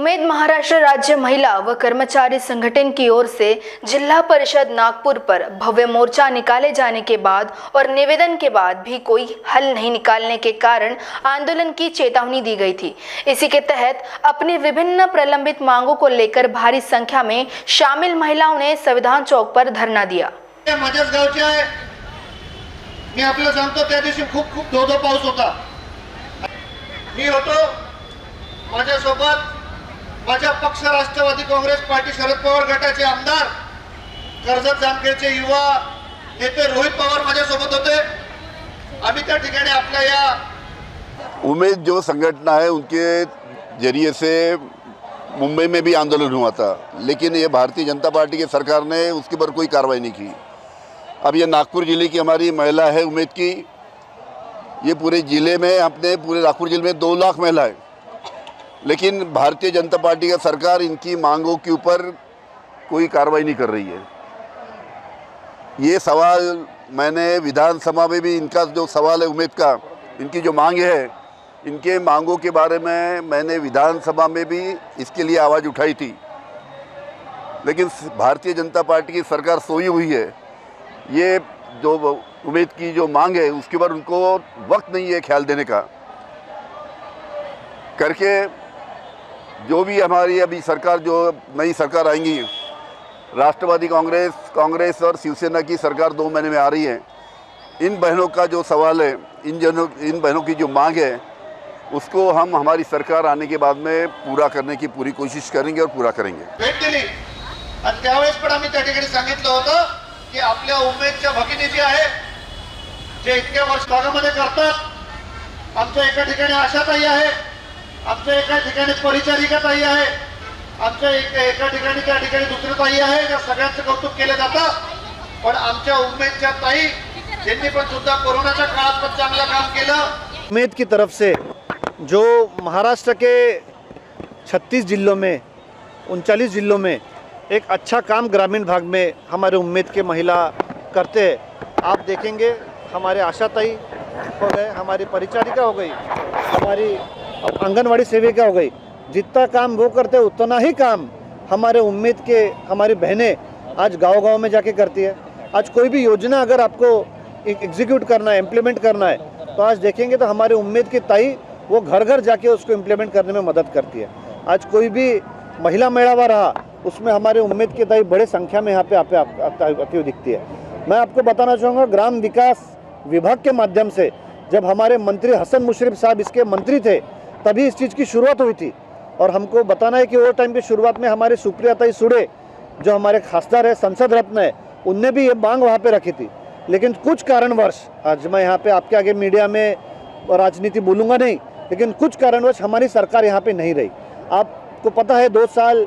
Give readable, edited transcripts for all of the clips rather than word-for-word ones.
उम्मीद महाराष्ट्र राज्य महिला व कर्मचारी संगठन की ओर से जिला परिषद नागपुर पर भव्य मोर्चा निकाले जाने के बाद और निवेदन के बाद भी कोई हल नहीं निकालने के कारण आंदोलन की चेतावनी दी गई थी। इसी के तहत अपनी विभिन्न प्रलंबित मांगों को लेकर भारी संख्या में शामिल महिलाओं ने संविधान चौक पर धरना दिया। माझ्याच गावची आहे, मी आपल्याला सांगतो त्या दिवशी खूप धो-धो पाऊस होता। मी होतो, माझ्यासोबत माझ्या पक्ष राष्ट्रवादी काँग्रेस पार्टी शरद पवार गटाचे आमदार, कर्जत जामखेडचे युवा नेते रोहित पवार माझ्यासोबत होते। आम्ही त्या ठिकाणी आपल्या या उम्मीद जो संगठन है उनके जरिए से मुंबई में भी आंदोलन हुआ था, लेकिन ये भारतीय जनता पार्टी की सरकार ने उसके पर कोई कार्रवाई नहीं की। अब ये नागपुर ज़िले की हमारी महिला है उम्मीद की, ये पूरे ज़िले में अपने पूरे नागपुर ज़िले में 2 लाख महिला है, लेकिन भारतीय जनता पार्टी का सरकार इनकी मांगों के ऊपर कोई कार्रवाई नहीं कर रही है। ये सवाल मैंने विधानसभा में भी, इनका जो सवाल है उम्मीद का, इनकी जो मांग है, इनके मांगों के बारे में मैंने विधानसभा में भी इसके लिए आवाज़ उठाई थी, लेकिन भारतीय जनता पार्टी की सरकार सोई हुई है। ये जो उम्मीद की जो मांग है उसके ऊपर उनको वक्त नहीं है ख्याल देने का करके। जो भी हमारी अभी सरकार, जो नई सरकार आएंगी, राष्ट्रवादी कांग्रेस और शिवसेना की सरकार 2 महीने में आ रही है, इन बहनों का जो सवाल है, इन बहनों की जो मांग है, उसको हम हमारी सरकार आने के बाद में पूरा करने की पूरी कोशिश करेंगे और पूरा करेंगे। भेट दिली आणि त्यावेळेस पण आम्ही त्या ठिकाणी सांगितलं होतं की आपल्या उमेदच्या भगिनी जी आहे, जे इतक्या वर्ष भागामध्ये करतात, आमच्या एका ठिकाणी आशाताई आहे, आमच्या एका ठिकाणी परिचारिका ताई आहे, आमच्या एका ठिकाणी त्या ठिकाणी दुसरी ताई आहे, या सगळ्यांचं कौतुक केलं जातं। पण आमच्या उमेदच्या ताई यांनी पण सुद्धा कोरोनाच्या काळात पण चांगलं काम केलं। उम्मीद की तरफ से जो महाराष्ट्र के 36 जिलों में 39 जिलों में एक अच्छा काम ग्रामीण भाग में हमारे उम्मीद के महिला करते हैं। आप देखेंगे हमारे आशाताई हो गए, हमारी परिचारिका हो गई, हमारी आंगनवाड़ी सेविका हो गई, जितना काम वो करते हैं उतना ही काम हमारे उम्मीद के हमारी बहनें आज गांव-गांव में जाके करती है। आज कोई भी योजना अगर आपको एग्जीक्यूट करना है, इम्प्लीमेंट करना है, तो आज देखेंगे तो हमारे उम्मीद की ताई वो घर-घर जाके उसको इम्प्लीमेंट करने में मदद करती है। आज कोई भी महिला मेळावा रहा, उसमें हमारे उम्मीद की ताई बड़े संख्या में यहाँ पे आती हुई दिखती है। मैं आपको बताना चाहूँगा, ग्राम विकास विभाग के माध्यम से जब हमारे मंत्री हसन मुशर्रफ साहब इसके मंत्री थे, तभी इस चीज़ की शुरुआत हुई थी। और हमको बताना है कि वो टाइम की शुरुआत में हमारे सुप्रियाताई सुड़े, जो हमारे खासदार है, संसद रत्न है, उनने भी ये मांग वहाँ पे रखी थी। लेकिन कुछ कारणवश, आज मैं यहाँ पे आपके आगे मीडिया में राजनीति बोलूँगा नहीं, लेकिन कुछ कारणवश हमारी सरकार यहाँ पे नहीं रही। आपको पता है 2 साल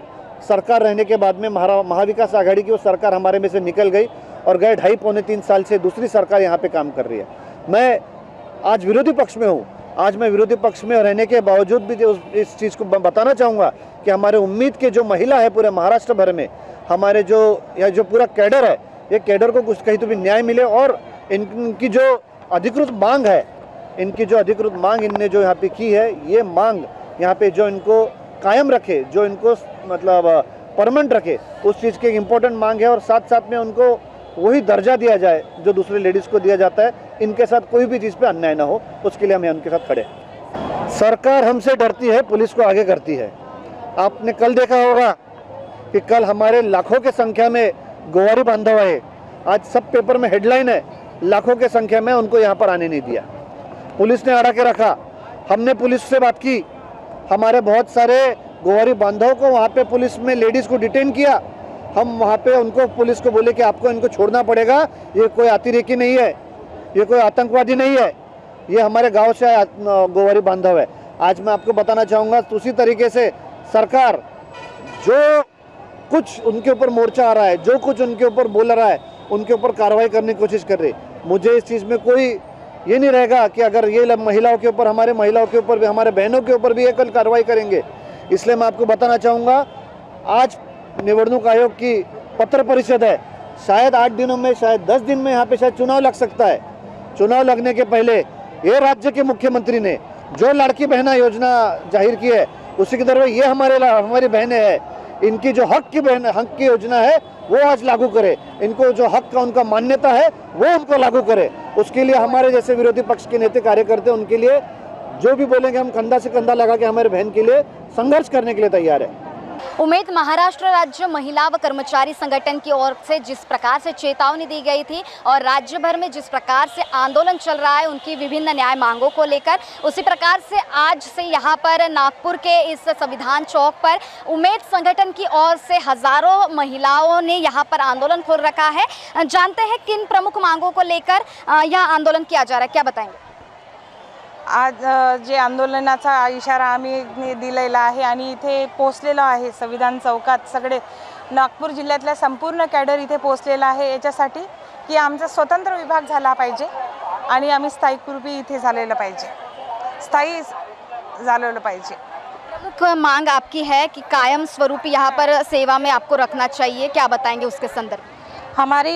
सरकार रहने के बाद में महाविकास आघाड़ी की वो सरकार हमारे में से निकल गई और गए 2.5-3 साल से दूसरी सरकार यहाँ पे काम कर रही है। मैं आज विरोधी पक्ष में हूँ। आज मैं विरोधी पक्ष में रहने के बावजूद भी इस चीज़ को बताना चाहूँगा कि हमारे उम्मीद के जो महिला है पूरे महाराष्ट्र भर में, हमारे जो पूरा कैडर है, ये कैडर को कुछ कहीं तो भी न्याय मिले और इनकी जो अधिकृत मांग है, इनकी जो अधिकृत मांग इनने जो यहाँ पे की है, ये मांग यहाँ पे जो इनको कायम रखे, जो इनको मतलब परमानेंट रखे, उस चीज़ की एक इम्पोर्टेंट मांग है। और साथ साथ में उनको वही दर्जा दिया जाए जो दूसरे लेडीज़ को दिया जाता है। इनके साथ कोई भी चीज़ पे अन्याय ना हो, उसके लिए हम उनके साथ खड़े। सरकार हमसे डरती है, पुलिस को आगे करती है। आपने कल देखा होगा कि कल हमारे लाखों की संख्या में गोवारी बांधव है। आज सब पेपर में हेडलाइन है, लाखों की संख्या में उनको यहाँ पर आने नहीं दिया, पुलिस ने अड़ा के रखा। हमने पुलिस से बात की, हमारे बहुत सारे गोवारी बांधव को वहाँ पे पुलिस में लेडीज़ को डिटेन किया। हम वहाँ पे उनको, पुलिस को बोले कि आपको इनको छोड़ना पड़ेगा, ये कोई अतिरेकी नहीं है, ये कोई आतंकवादी नहीं है, ये हमारे गांव से गोवारी बांधव है। आज मैं आपको बताना चाहूँगा, उसी तरीके से सरकार जो कुछ उनके ऊपर मोर्चा आ रहा है, जो कुछ उनके ऊपर बोल रहा है, उनके ऊपर कार्रवाई करने की कोशिश कर रही। मुझे इस चीज़ में कोई ये नहीं रहेगा कि अगर ये महिलाओं के ऊपर, हमारे महिलाओं के ऊपर भी, हमारे बहनों के ऊपर भी ये कल कार्रवाई करेंगे। इसलिए मैं आपको बताना चाहूँगा, आज निवडणूक आयोग की पत्र परिषद है, शायद 8 दिनों में, शायद 10 दिन में यहाँ पे शायद चुनाव लग सकता है। चुनाव लगने के पहले ये राज्य के मुख्यमंत्री ने जो लाड़की बहना योजना जाहिर की है, उसी की तरह ये हमारी बहनें हैं, इनकी जो हक की योजना है वो आज लागू करे, इनको जो हक का उनका मान्यता है वो उनको लागू करे। उसके लिए हमारे जैसे विरोधी पक्ष के नेता कार्यकर्ता उनके लिए जो भी बोलेंगे हम कंधा से कंधा लगा के हमारे बहन के लिए संघर्ष करने के लिए तैयार है। उम्मेद महाराष्ट्र राज्य महिला व कर्मचारी संगठन की ओर से जिस प्रकार से चेतावनी दी गई थी और राज्य भर में जिस प्रकार से आंदोलन चल रहा है उनकी विभिन्न न्याय मांगों को लेकर, उसी प्रकार से आज से यहाँ पर नागपुर के इस संविधान चौक पर उम्मेद संगठन की ओर से हजारों महिलाओं ने यहाँ पर आंदोलन खोल रखा है। जानते हैं किन प्रमुख मांगों को लेकर यह आंदोलन किया जा रहा है, क्या बताएंगे? आज जे आंदोलनाचा इशारा आम्ही दिलेला आहे आणि इथे पोहोचलेलो आहे संविधान चौकात सगळे नागपूर जिल्ह्यातल्या संपूर्ण कॅडर इथे पोहोचलेला आहे याच्यासाठी की आमचा स्वतंत्र विभाग झाला पाहिजे आणि आम्ही स्थायिक रूपी इथे झालेलं पाहिजे, स्थायी झालेलं पाहिजे। प्रमुख मांग आपकी है कि कायम स्वरूप यहाँ पर सेवा में आपको रखना चाहिए, क्या बताएंगे उसके संदर्भ में? हमारी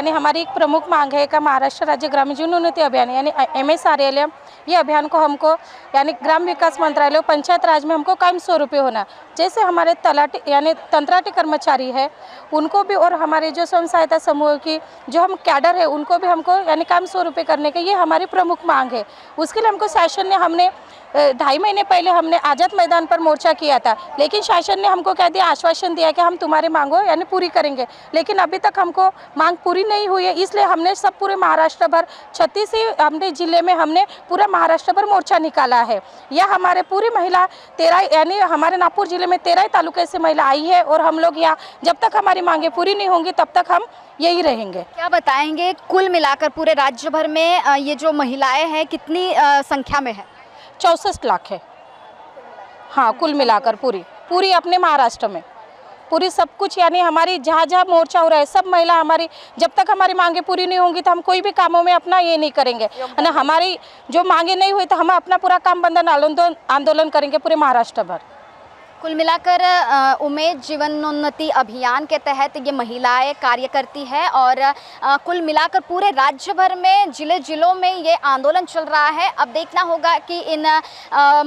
हमारी एक प्रमुख मांग है का महाराष्ट्र राज्य ग्रामीण जीवन उन्नति अभियान यानी MSRLM, ये अभियान को हमको यानी ग्राम विकास मंत्रालय और पंचायत राज में हमको कायम स्वरूपी होना। जैसे हमारे तलाटी यानी तंत्राटी कर्मचारी है उनको भी और हमारे जो स्वयं सहायता समूह की जो हम कैडर है उनको भी हमको यानी कायम स्वरूपी करने के ये हमारी प्रमुख मांग है। उसके लिए हमको शासन ने हमने 2.5 महीने पहले हमने आज़ाद मैदान पर मोर्चा किया था, लेकिन शासन ने हमको क्या दिया, आश्वासन दिया कि हम तुम्हारी मांगों यानी पूरी करेंगे, लेकिन अभी तक हमको मांग पूरी नहीं हुई है। इसलिए हमने सब पूरे महाराष्ट्र भर 36 ही हमने जिले में हमने पूरा महाराष्ट्र भर मोर्चा निकाला है। यह हमारे पूरी महिला 13 यानी हमारे नागपुर जिले में 13 तालुके से महिला आई है और हम लोग यहाँ जब तक हमारी मांगे पूरी नहीं होंगी तब तक हम यही रहेंगे। क्या बताएंगे कुल मिलाकर पूरे राज्य भर में ये जो महिलाएं हैं कितनी संख्या में है? 64 लाख है, हाँ कुल मिलाकर पूरी अपने महाराष्ट्र में पूरी सब कुछ यानी हमारी जहाँ जहाँ मोर्चा हो रहा है सब महिला हमारी जब तक हमारी मांगे पूरी नहीं होंगी तो हम कोई भी कामों में अपना ये नहीं करेंगे, है ना। हमारी जो मांगे नहीं हुई तो हम अपना पूरा काम बंधन आंदोलन करेंगे पूरे महाराष्ट्र भर। कुल मिलाकर उम्मेद जीवनोन्नति अभियान के तहत ये महिलाएं कार्य करती है और कुल मिलाकर पूरे राज्य भर में जिलों में ये आंदोलन चल रहा है। अब देखना होगा कि इन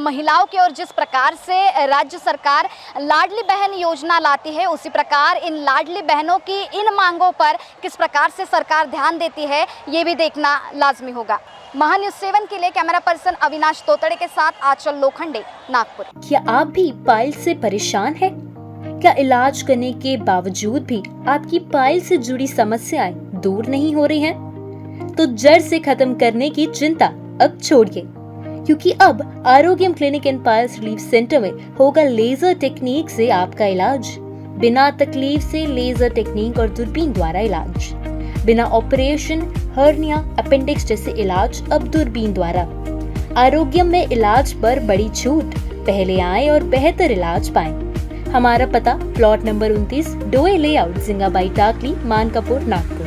महिलाओं की ओर जिस प्रकार से राज्य सरकार लाडली बहन योजना लाती है उसी प्रकार इन लाडली बहनों की इन मांगों पर किस प्रकार से सरकार ध्यान देती है ये भी देखना लाजमी होगा। महान्यूज़ 7 के लिए कैमरा पर्सन अविनाश तोतड़े के साथ आंचल लोखंडे, नागपुर। क्या आप भी पाइल से परेशान हैं? क्या इलाज करने के बावजूद भी आपकी पाइल से जुड़ी समस्याएं दूर नहीं हो रही हैं? तो जड़ से खत्म करने की चिंता अब छोड़िए, क्योंकि अब Arogyam clinic and piles relief centre में होगा लेजर टेक्निक से आपका इलाज। बिना तकलीफ से लेजर टेक्निक और दूरबीन द्वारा इलाज, बिना ऑपरेशन, हर्निया, अपेंडिक्स जैसे इलाज अब दूरबीन द्वारा। आरोग्यम में इलाज पर बड़ी छूट, पहले आएं और बेहतर इलाज पाएं। हमारा पता प्लॉट नंबर 29 डोए लेआउट, जिंगाबाई टाकली, मानकापुर, नागपुर।